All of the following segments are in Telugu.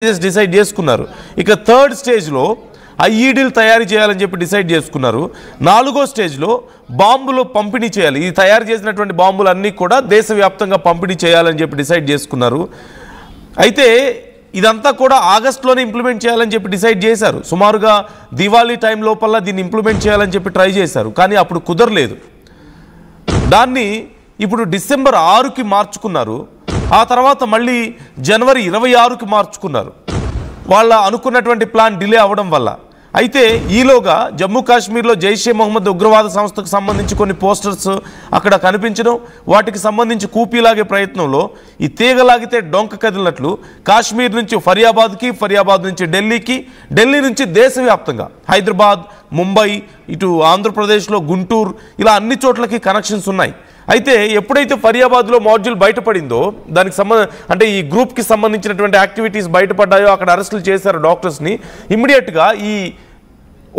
డిసైడ్ చేసుకున్నారు. ఇక థర్డ్ స్టేజ్లో ఐఈడీలు తయారు చేయాలని చెప్పి డిసైడ్ చేసుకున్నారు. నాలుగో స్టేజ్లో బాంబులు పంపిణీ చేయాలి. ఈ తయారు చేసినటువంటి బాంబులు అన్నీ కూడా దేశవ్యాప్తంగా పంపిణీ చేయాలని చెప్పి డిసైడ్ చేసుకున్నారు. అయితే ఇదంతా కూడా ఆగస్టులోనే ఇంప్లిమెంట్ చేయాలని చెప్పి డిసైడ్ చేశారు. సుమారుగా దివాళీ టైం లోపల దీన్ని ఇంప్లిమెంట్ చేయాలని చెప్పి ట్రై చేశారు, కానీ అప్పుడు కుదరలేదు. దాన్ని ఇప్పుడు డిసెంబర్ 6కి మార్చుకున్నారు. ఆ తర్వాత మళ్ళీ జనవరి 26కి మార్చుకున్నారు, వాళ్ళ అనుకున్నటువంటి ప్లాన్ డిలే అవ్వడం వల్ల. అయితే ఈలోగా జమ్మూ కాశ్మీర్లో జైషే మొహమ్మద్ ఉగ్రవాద సంస్థకు సంబంధించి కొన్ని పోస్టర్స్ అక్కడ కనిపించడం, వాటికి సంబంధించి కూపీలాగే ప్రయత్నంలో ఈ తీగలాగితే డొంక కదిలినట్లు కాశ్మీర్ నుంచి ఫరియాబాద్కి, ఫరియాబాద్ నుంచి ఢిల్లీకి, ఢిల్లీ నుంచి దేశవ్యాప్తంగా హైదరాబాద్, ముంబై, ఇటు ఆంధ్రప్రదేశ్లో గుంటూరు, ఇలా అన్ని చోట్లకి కనెక్షన్స్ ఉన్నాయి. అయితే ఎప్పుడైతే ఫరియాబాద్లో మాడ్యూల్ బయటపడిందో, దానికి అంటే ఈ గ్రూప్కి సంబంధించినటువంటి యాక్టివిటీస్ బయటపడ్డాయో, అక్కడ అరెస్టులు చేశారు డాక్టర్స్ని. ఇమ్మీడియట్గా ఈ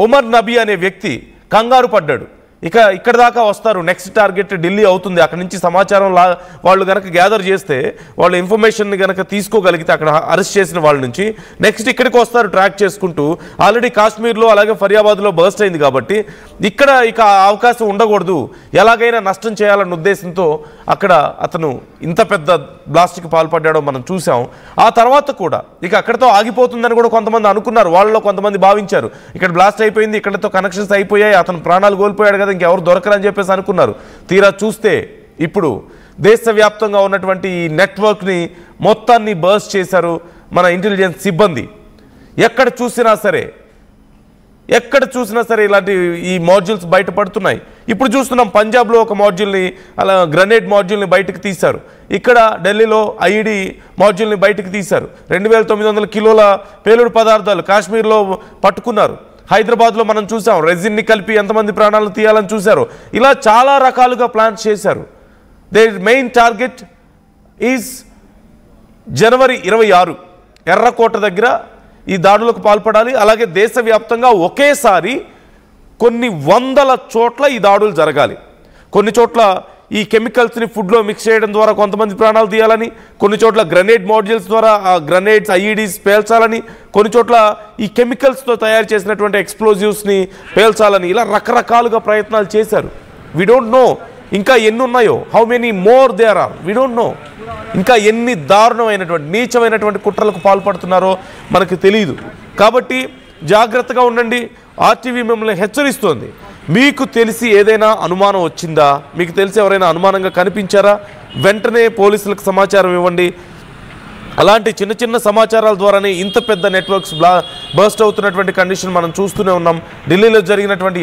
ఒమర్ నబీ అనే వ్యక్తి కంగారు పడ్డాడు. ఇక్కడ దాకా వస్తారు, నెక్స్ట్ టార్గెట్ ఢిల్లీ అవుతుంది, అక్కడ నుంచి సమాచారం వాళ్ళు కనుక గ్యాదర్ చేస్తే, వాళ్ళ ఇన్ఫర్మేషన్ని కనుక తీసుకోగలిగితే అక్కడ అరెస్ట్ చేసిన వాళ్ళ నుంచి నెక్స్ట్ ఇక్కడికి వస్తారు ట్రాక్ చేసుకుంటూ. ఆల్రెడీ కాశ్మీర్లో అలాగే ఫరియాబాద్లో బర్స్ట్ అయింది కాబట్టి ఇక్కడ ఇక అవకాశం ఉండకూడదు, ఎలాగైనా నష్టం చేయాలన్న ఉద్దేశంతో అక్కడ అతను ఇంత పెద్ద బ్లాస్ట్కి పాల్పడ్డాడో మనం చూసాం. ఆ తర్వాత కూడా ఇక అక్కడితో ఆగిపోతుందని కూడా కొంతమంది అనుకున్నారు, వాళ్ళలో కొంతమంది భావించారు ఇక్కడ బ్లాస్ట్ అయిపోయింది, ఇక్కడతో కనెక్షన్స్ అయిపోయాయి, అతను ప్రాణాలు కోల్పోయాడు కదా, ఇంకెవరు దొరకరని చెప్పేసి అనుకున్నారు. తీరా చూస్తే ఇప్పుడు దేశవ్యాప్తంగా ఉన్నటువంటి ఈ నెట్వర్క్ని మొత్తాన్ని బర్స్ట్ చేశారు మన ఇంటెలిజెన్స్ సిబ్బంది. ఎక్కడ చూసినా సరే ఇలాంటి ఈ మాడ్యూల్స్ బయటపడుతున్నాయి. ఇప్పుడు చూస్తున్నాం పంజాబ్లో ఒక మాడ్యూల్ని, అలా గ్రనేడ్ మాడ్యూల్ని బయటకు తీశారు. ఇక్కడ ఢిల్లీలో ఐఈడి మాడ్యూల్ని బయటకు తీశారు. 2900 కిలోల పేలుడు పదార్థాలు కాశ్మీర్లో పట్టుకున్నారు. హైదరాబాద్లో మనం చూసాం, రెజిన్ని కలిపి ఎంతమంది ప్రాణాలను తీయాలని చూశారు. ఇలా చాలా రకాలుగా ప్లాన్స్ చేశారు. దేర్ మెయిన్ టార్గెట్ ఈజ్ జనవరి 26 ఎర్రకోట దగ్గర ఈ దాడులకు పాల్పడాలి. అలాగే దేశవ్యాప్తంగా ఒకేసారి కొన్ని వందల చోట్ల ఈ దాడులు జరగాలి. కొన్ని చోట్ల ఈ కెమికల్స్ని ఫుడ్లో మిక్స్ చేయడం ద్వారా కొంతమంది ప్రాణాలు తీయాలని, కొన్ని చోట్ల గ్రనేడ్ మాడ్యూల్స్ ద్వారా ఆ గ్రనేడ్స్ ఐఈడీస్ పేల్చాలని, కొన్ని చోట్ల ఈ కెమికల్స్తో తయారు చేసినటువంటి ఎక్స్ప్లోజివ్స్ని పేల్చాలని, ఇలా రకరకాలుగా ప్రయత్నాలు చేశారు. వీ డోంట్ నో ఇంకా ఎన్ని ఉన్నాయో, how many more there are, we don't know. ఇంకా ఎన్ని దారుణమైనటువంటి నీచమైనటువంటి కుట్రలకు పాల్పడుతున్నారో మనకు తెలియదు. కాబట్టి జాగ్రత్తగా ఉండండి. ఆర్టీవీ మిమ్మల్ని హెచ్చరిస్తోంది. మీకు తెలిసి ఏదైనా అనుమానం వచ్చిందా, మీకు తెలిసి ఎవరైనా అనుమానంగా కనిపించారా, వెంటనే పోలీసులకు సమాచారం ఇవ్వండి. అలాంటి చిన్న చిన్న సమాచారాల ద్వారానే ఇంత పెద్ద నెట్వర్క్స్ బర్స్ట్ అవుతున్నటువంటి కండిషన్ మనం చూస్తూనే ఉన్నాం. ఢిల్లీలో జరిగినటువంటి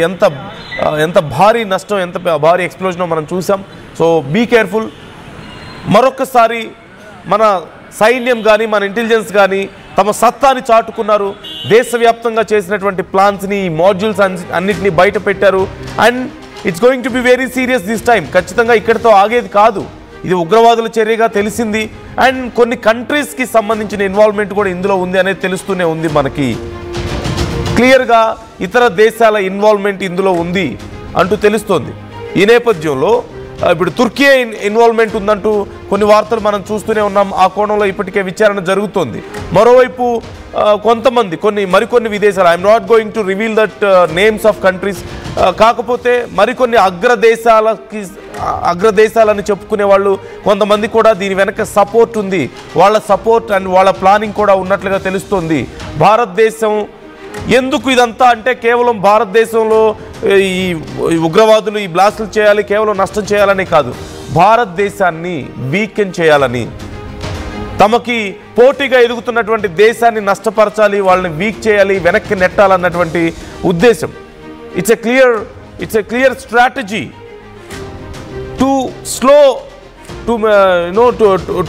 ఎంత భారీ నష్టం, ఎంత భారీ ఎక్స్ప్లోజన్ మనం చూసాం. So be careful. మరొకసారి మన సైన్యం కానీ మన ఇంటెలిజెన్స్ కానీ తమ సత్తాని చాటుకున్నారు. దేశవ్యాప్తంగా చేసినటువంటి ప్లాన్స్ని, ఈ మాడ్యూల్స్ అన్నిటినీ బయట పెట్టారు. And it's going to be very serious this time. ఖచ్చితంగా ఇక్కడితో ఆగేది కాదు, ఇది ఉగ్రవాదుల చర్యగా తెలిసింది. అండ్ కొన్ని కంట్రీస్కి సంబంధించిన ఇన్వాల్వ్మెంట్ కూడా ఇందులో ఉంది అనేది తెలుస్తూనే ఉంది మనకి. క్లియర్గా ఇతర దేశాల ఇన్వాల్వ్మెంట్ ఇందులో ఉంది అంటూ తెలుస్తోంది. ఈ నేపథ్యంలో ఇప్పుడు తుర్కీ ఇన్వాల్వ్మెంట్ ఉందంటూ కొన్ని వార్తలు మనం చూస్తూనే ఉన్నాం. ఆ కోణంలో ఇప్పటికే విచారణ జరుగుతోంది. మరోవైపు మరికొన్ని విదేశాలు, I'm not going to reveal that names of countries, కాకపోతే మరికొన్ని అగ్రదేశాలని చెప్పుకునే వాళ్ళు కొంతమంది కూడా దీని వెనక సపోర్ట్ ఉంది, వాళ్ళ సపోర్ట్ అండ్ వాళ్ళ ప్లానింగ్ కూడా ఉన్నట్లుగా తెలుస్తోంది. భారతదేశం ఎందుకు ఇదంతా అంటే కేవలం భారతదేశంలో ఈ ఉగ్రవాదులు ఈ బ్లాస్టులు చేయాలి, కేవలం నష్టం చేయాలని కాదు, భారతదేశాన్ని వీకెన్ చేయాలని, తమకి పోటీగా ఎదుగుతున్నటువంటి దేశాన్ని నష్టపరచాలి, వాళ్ళని వీక్ చేయాలి, వెనక్కి నెట్టాలన్నటువంటి ఉద్దేశం. It's a clear strategy to slow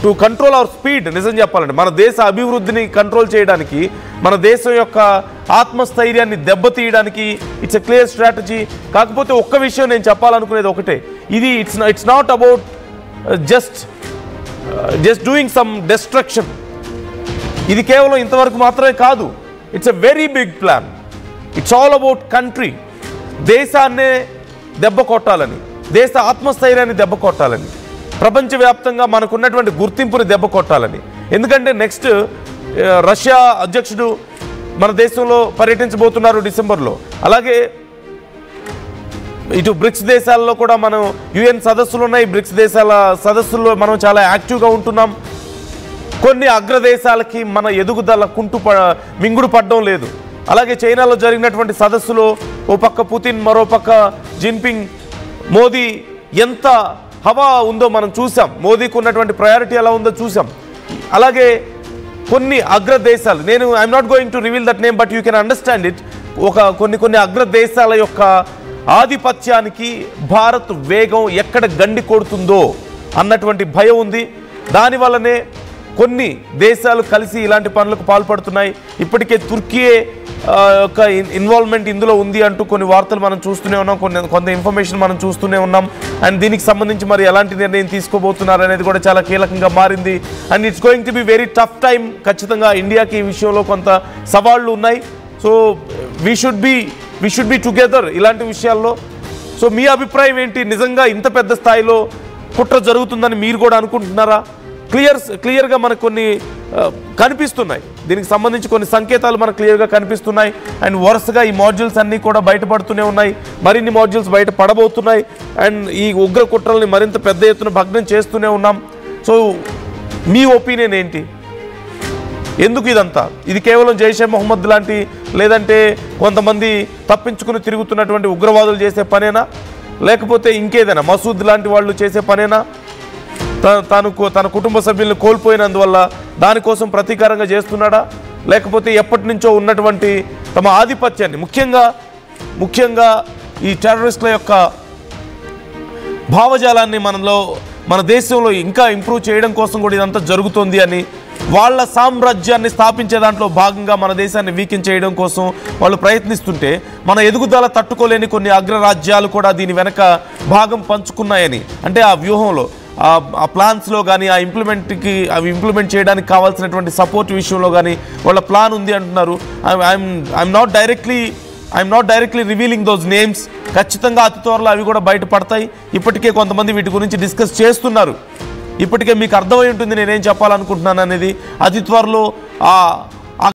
to control our speed. నిజం చెప్పాలంటే మన దేశ అభివృద్ధిని కంట్రోల్ చేయడానికి, మన దేశం యొక్క ఆత్మస్థైర్యాన్ని దెబ్బతీయడానికి ఇట్స్ ఎ క్లియర్ స్ట్రాటజీ. కాకపోతే ఒక్క విషయం నేను చెప్పాలనుకునేది ఒకటే, ఇది it's not about just doing some destruction. ఇది కేవలం ఇంతవరకు మాత్రమే కాదు, it's a very big plan. It's all about country. దేశాన్నే దెబ్బ కొట్టాలని, దేశ ఆత్మస్థైర్యాన్ని దెబ్బ కొట్టాలని, ప్రపంచవ్యాప్తంగా మనకున్నటువంటి గుర్తింపుని దెబ్బ కొట్టాలని. ఎందుకంటే నెక్స్ట్ రష్యా అధ్యక్షుడు మన దేశంలో పర్యటించబోతున్నారు డిసెంబర్లో. అలాగే ఇటు బ్రిక్స్ దేశాల్లో కూడా మనం యుఎన్ సదస్సులు ఉన్నాయి. బ్రిక్స్ దేశాల సదస్సుల్లో మనం చాలా యాక్టివ్గా ఉంటున్నాం. కొన్ని అగ్రదేశాలకి మన ఎదుగుదల మింగుడు పడడం లేదు. అలాగే చైనాలో జరిగినటువంటి సదస్సులో ఓ పక్క పుతిన్, మరో పక్క జిన్పింగ్, మోదీ ఎంత హవా ఉందో మనం చూసాం. మోదీకి ఉన్నటువంటి ప్రయారిటీ ఎలా ఉందో చూసాం. అలాగే కొన్ని అగ్రదేశాలు, నేను I'm not going to reveal that name but you can understand it, కొన్ని అగ్రదేశాల యొక్క ఆధిపత్యానికి భారత్ వేగం ఎక్కడ గండి కొడుతుందో అన్నటువంటి భయం ఉంది. దానివల్లనే కొన్ని దేశాలు కలిసి ఇలాంటి పనులకు పాల్పడుతున్నాయి. ఇప్పటికే తుర్కీయే యొక్క ఇన్వాల్వ్మెంట్ ఇందులో ఉంది అంటూ కొన్ని వార్తలు మనం చూస్తూనే ఉన్నాం, కొంత ఇన్ఫర్మేషన్ మనం చూస్తూనే ఉన్నాం. అండ్ దీనికి సంబంధించి మరి ఎలాంటి నిర్ణయం తీసుకోబోతున్నారు అనేది కూడా చాలా కీలకంగా మారింది. And it's going to be very tough time. ఖచ్చితంగా ఇండియాకి ఈ విషయంలో కొంత సవాళ్లు ఉన్నాయి. So we should be together ఇలాంటి విషయాల్లో. సో మీ అభిప్రాయం ఏంటి? నిజంగా ఇంత పెద్ద స్థాయిలో కుట్ర జరుగుతుందని మీరు కూడా అనుకుంటున్నారా? క్లియర్గా మనకు కొన్ని కనిపిస్తున్నాయి, దీనికి సంబంధించి కొన్ని సంకేతాలు మనకు క్లియర్గా కనిపిస్తున్నాయి. అండ్ వరుసగా ఈ మాడ్యూల్స్ అన్నీ కూడా బయటపడుతూనే ఉన్నాయి. మరిన్ని మాడ్యూల్స్ బయట పడబోతున్నాయి. అండ్ ఈ ఉగ్ర కుట్రల్ని మరింత పెద్ద ఎత్తున భగ్నం చేస్తూనే ఉన్నాం. సో మీ ఒపీనియన్ ఏంటి? ఎందుకు ఇదంతా? ఇది కేవలం జైషే మొహమ్మద్ లాంటి, లేదంటే కొంతమంది తప్పించుకుని తిరుగుతున్నటువంటి ఉగ్రవాదులు చేసే పనేనా, లేకపోతే ఇంకేదైనా మసూద్ లాంటి వాళ్ళు చేసే పనేనా? తన కుటుంబ సభ్యులను కోల్పోయినందువల్ల దానికోసం ప్రతీకారంగా చేస్తున్నాడా, లేకపోతే ఎప్పటి నుంచో ఉన్నటువంటి తమ ఆధిపత్యాన్ని, ముఖ్యంగా ఈ టెర్రరిస్టుల యొక్క భావజాలాన్ని మన దేశంలో ఇంకా ఇంప్రూవ్ చేయడం కోసం కూడా ఇదంతా జరుగుతోంది అని, వాళ్ళ సామ్రాజ్యాన్ని స్థాపించే దాంట్లో భాగంగా మన దేశాన్ని వీకెన్ చేయడం కోసం వాళ్ళు ప్రయత్నిస్తుంటే మన ఎదుగుదల తట్టుకోలేని కొన్ని అగ్రరాజ్యాలు కూడా దీని వెనక భాగం పంచుకున్నాయని, అంటే ఆ వ్యూహంలో, ఆ ప్లాన్స్లో కానీ, అవి ఇంప్లిమెంట్ చేయడానికి కావాల్సినటువంటి సపోర్ట్ విషయంలో కానీ వాళ్ళ ప్లాన్ ఉంది అంటున్నారు. I'm not directly revealing those names. ఖచ్చితంగా అతి త్వరలో అవి కూడా బయటపడతాయి. ఇప్పటికే కొంతమంది వీటి గురించి డిస్కస్ చేస్తున్నారు. ఇప్పటికే మీకు అర్థమై ఉంటుంది నేనేం చెప్పాలనుకుంటున్నాను అనేది. అతి త్వరలో